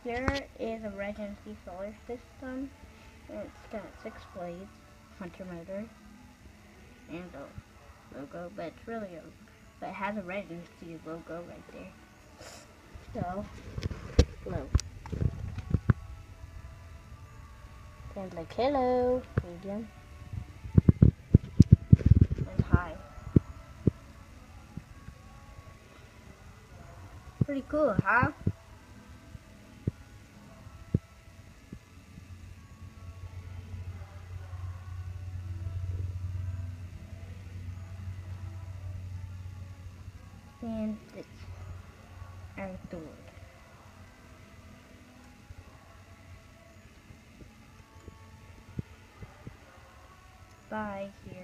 Here is a Regency solar system, and it's got 6 blades, hunter motor, and a logo, but it's really old. But it has a Regency logo right there. So, low. And like hello, medium, and high. Pretty cool, huh? And it's outdoors. Bye here.